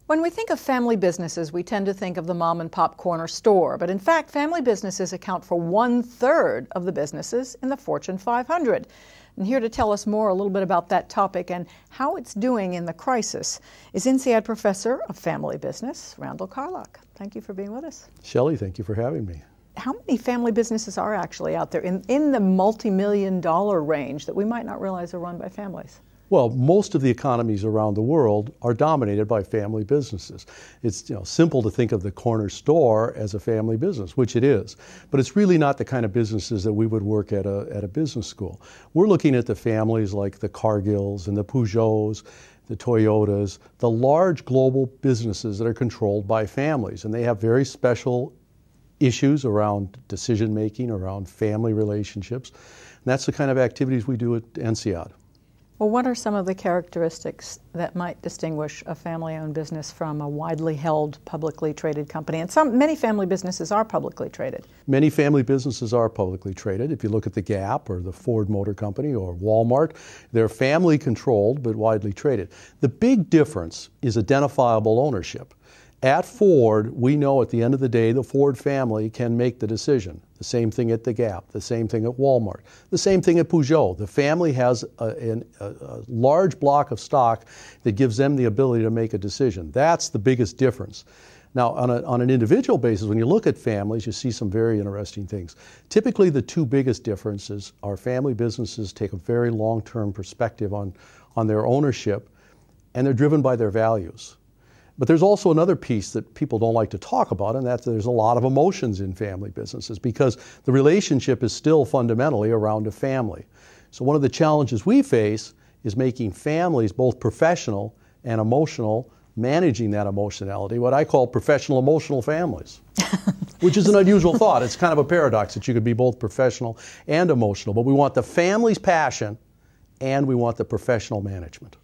When we think of family businesses, we tend to think of the mom and pop corner store, but in fact, family businesses account for 1/3 of the businesses in the Fortune 500. And here to tell us more a little bit about that topic and how it's doing in the crisis is INSEAD Professor of Family Business, Randel Carlock. Thank you for being with us. Shelley, thank you for having me. How many family businesses are actually out there in the multi-million-dollar range that we might not realize are run by families? Well, most of the economies around the world are dominated by family businesses. It's simple to think of the corner store as a family business, which it is, but it's really not the kind of businesses that we would work at a business school. We're looking at the families like the Cargills and the Peugeots, the Toyotas, the large global businesses that are controlled by families, and they have very special issues around decision making, around family relationships, and that's the kind of activities we do at INSEAD. Well, what are some of the characteristics that might distinguish a family-owned business from a widely held, publicly traded company? And many family businesses are publicly traded. Many family businesses are publicly traded. If you look at the Gap or the Ford Motor Company or Walmart, they're family controlled but widely traded. The big difference is identifiable ownership. At Ford, we know at the end of the day, the Ford family can make the decision. The same thing at the Gap, the same thing at Walmart, the same thing at Peugeot. The family has a large block of stock that gives them the ability to make a decision. That's the biggest difference. Now, on an individual basis, when you look at families, you see some very interesting things. Typically, the two biggest differences are family businesses take a very long-term perspective on their ownership, and they're driven by their values. But there's also another piece that people don't like to talk about, and that's there's a lot of emotions in family businesses because the relationship is still fundamentally around a family. So one of the challenges we face is making families both professional and emotional, managing that emotionality, what I call professional emotional families, which is an unusual thought. It's kind of a paradox that you could be both professional and emotional, but we want the family's passion and we want the professional management.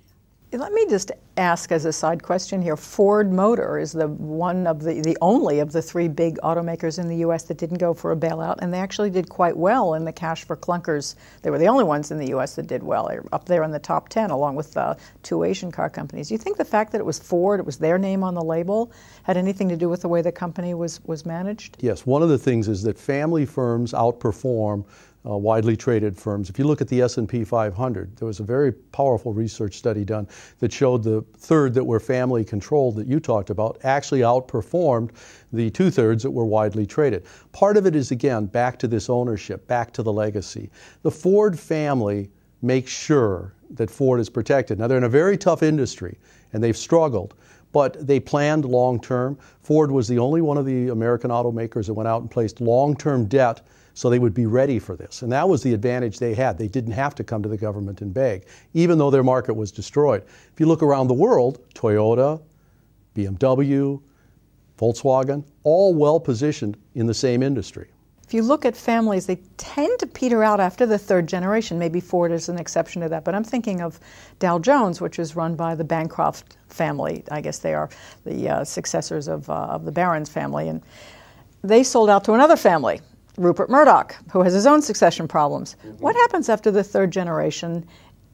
Let me just ask as a side question here, Ford Motor is the only of the three big automakers in the U.S. that didn't go for a bailout, and they actually did quite well in the cash for clunkers. They were the only ones in the U.S. that did well. They're up there in the top 10 along with two Asian car companies. Do you think the fact that it was Ford, it was their name on the label, had anything to do with the way the company was managed? Yes, one of the things is that family firms outperform widely traded firms. If you look at the S&P 500, there was a very powerful research study done that showed the third that were family controlled that you talked about actually outperformed the 2/3 that were widely traded. Part of it is, again, back to this ownership, back to the legacy. The Ford family makes sure that Ford is protected. Now, they're in a very tough industry, and they've struggled, but they planned long-term. Ford was the only one of the American automakers that went out and placed long-term debt so they would be ready for this. And that was the advantage they had. They didn't have to come to the government and beg, even though their market was destroyed. If you look around the world, Toyota, BMW, Volkswagen, all well positioned in the same industry. If you look at families, they tend to peter out after the third generation. Maybe Ford is an exception to that, but I'm thinking of Dow Jones, which is run by the Bancroft family. I guess they are the successors of the Barron's family, and they sold out to another family, Rupert Murdoch, who has his own succession problems. What happens after the third generation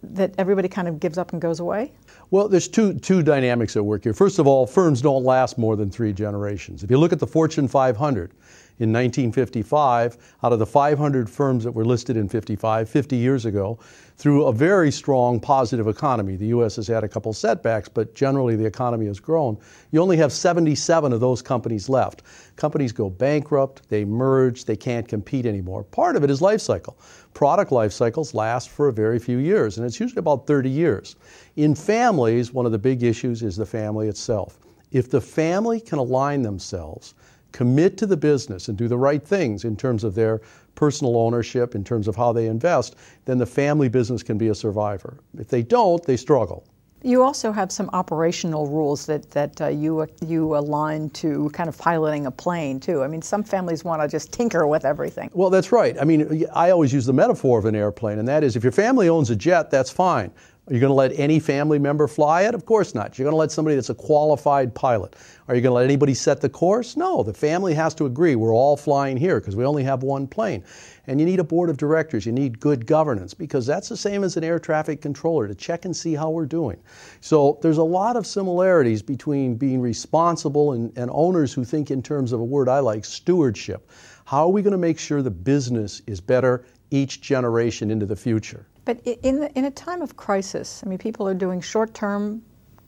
that everybody kind of gives up and goes away? Well, there's two dynamics at work here. First of all, firms don't last more than 3 generations. If you look at the Fortune 500, in 1955, out of the 500 firms that were listed in 50 years ago, through a very strong positive economy. The U.S. has had a couple setbacks, but generally the economy has grown. You only have 77 of those companies left. Companies go bankrupt, they merge, they can't compete anymore. Part of it is life cycle. Product life cycles last for a very few years, and it's usually about 30 years. In families, one of the big issues is the family itself. If the family can align themselves, commit to the business and do the right things in terms of their personal ownership, in terms of how they invest, then the family business can be a survivor. If they don't, they struggle. You also have some operational rules that you align to kind of piloting a plane too. I mean, some families want to just tinker with everything. Well, that's right. I mean, I always use the metaphor of an airplane, and that is if your family owns a jet, that's fine. Are you going to let any family member fly it? Of course not. You're going to let somebody that's a qualified pilot. Are you going to let anybody set the course? No, the family has to agree. We're all flying here because we only have one plane. And you need a board of directors. You need good governance because that's the same as an air traffic controller to check and see how we're doing. So there's a lot of similarities between being responsible and owners who think in terms of a word I like, stewardship. How are we going to make sure the business is better each generation into the future? But in a time of crisis, I mean, people are doing short-term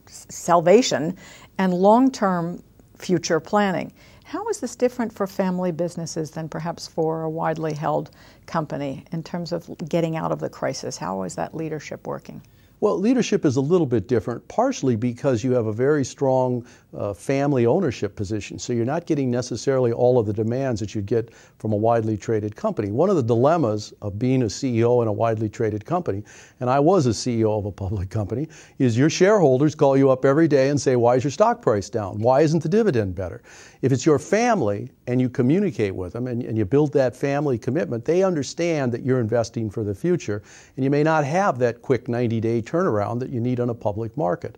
salvation and long-term future planning. How is this different for family businesses than perhaps for a widely held company in terms of getting out of the crisis? How is that leadership working? Well, leadership is a little bit different, partially because you have a very strong family ownership position. So you're not getting necessarily all of the demands that you'd get from a widely traded company. One of the dilemmas of being a CEO in a widely traded company, and I was a CEO of a public company, is your shareholders call you up every day and say, why is your stock price down? Why isn't the dividend better? If it's your family and you communicate with them and you build that family commitment, they understand that you're investing for the future, and you may not have that quick 90-day turnaround that you need on a public market.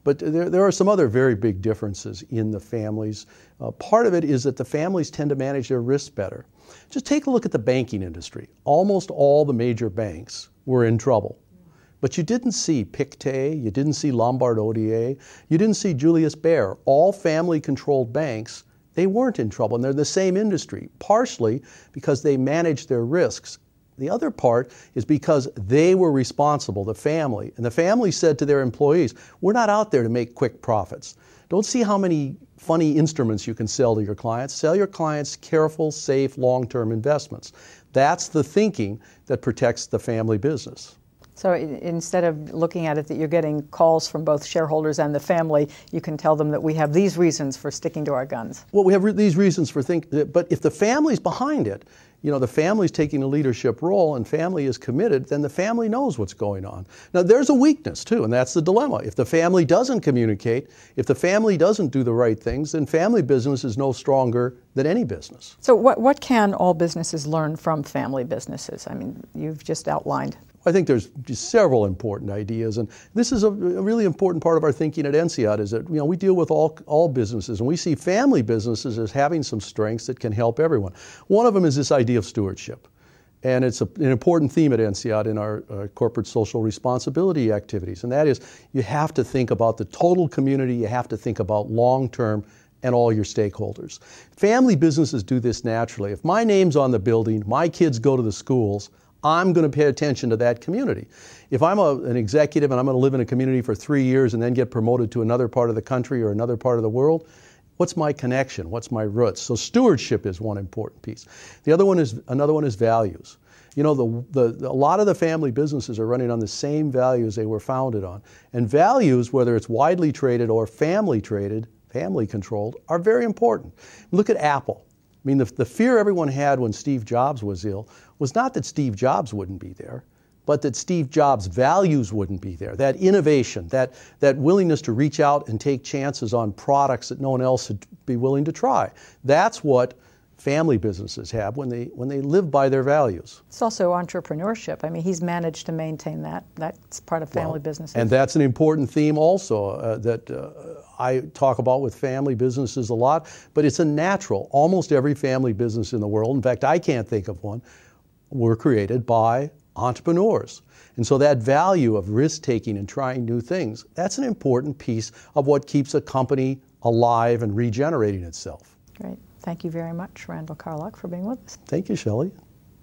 But there are some other very big differences in the families. Part of it is that the families tend to manage their risks better. Just take a look at the banking industry. Almost all the major banks were in trouble. But you didn't see Pictet, you didn't see Lombard Odier, you didn't see Julius Baer. All family-controlled banks, they weren't in trouble, and they're in the same industry, partially because they managed their risks. The other part is because they were responsible, the family. And the family said to their employees, we're not out there to make quick profits. Don't see how many funny instruments you can sell to your clients. Sell your clients careful, safe, long-term investments. That's the thinking that protects the family business. So instead of looking at it that you're getting calls from both shareholders and the family, you can tell them that we have these reasons for sticking to our guns. Well, we have these reasons for thinking, but if the family's behind it, you know, the family's taking a leadership role and family is committed, then the family knows what's going on. Now, there's a weakness, too, and that's the dilemma. If the family doesn't communicate, if the family doesn't do the right things, then family business is no stronger than any business. So what can all businesses learn from family businesses? I mean, you've just outlined. I think there's just several important ideas, and this is a really important part of our thinking at INSEAD is that, you know, we deal with all businesses, and we see family businesses as having some strengths that can help everyone. One of them is this idea of stewardship, and it's an important theme at INSEAD in our corporate social responsibility activities, and that is you have to think about the total community, you have to think about long-term and all your stakeholders. Family businesses do this naturally. If my name's on the building, my kids go to the schools, I'm going to pay attention to that community. If I'm an executive and I'm going to live in a community for 3 years and then get promoted to another part of the country or another part of the world, what's my connection? What's my roots? So stewardship is one important piece. Another one is values. You know, a lot of the family businesses are running on the same values they were founded on. And values, whether it's widely traded or family traded, family controlled, are very important. Look at Apple. I mean, the fear everyone had when Steve Jobs was ill was not that Steve Jobs wouldn't be there, but that Steve Jobs' values wouldn't be there. That innovation, that willingness to reach out and take chances on products that no one else would be willing to try. That's what family businesses have when they live by their values. It's also entrepreneurship. I mean, he's managed to maintain that. That's part of family businesses. And that's an important theme also that I talk about with family businesses a lot, but it's a natural. Almost every family business in the world, in fact, I can't think of one, were created by entrepreneurs. And so that value of risk-taking and trying new things, that's an important piece of what keeps a company alive and regenerating itself. Great. Thank you very much, Randel Carlock, for being with us. Thank you, Shelley.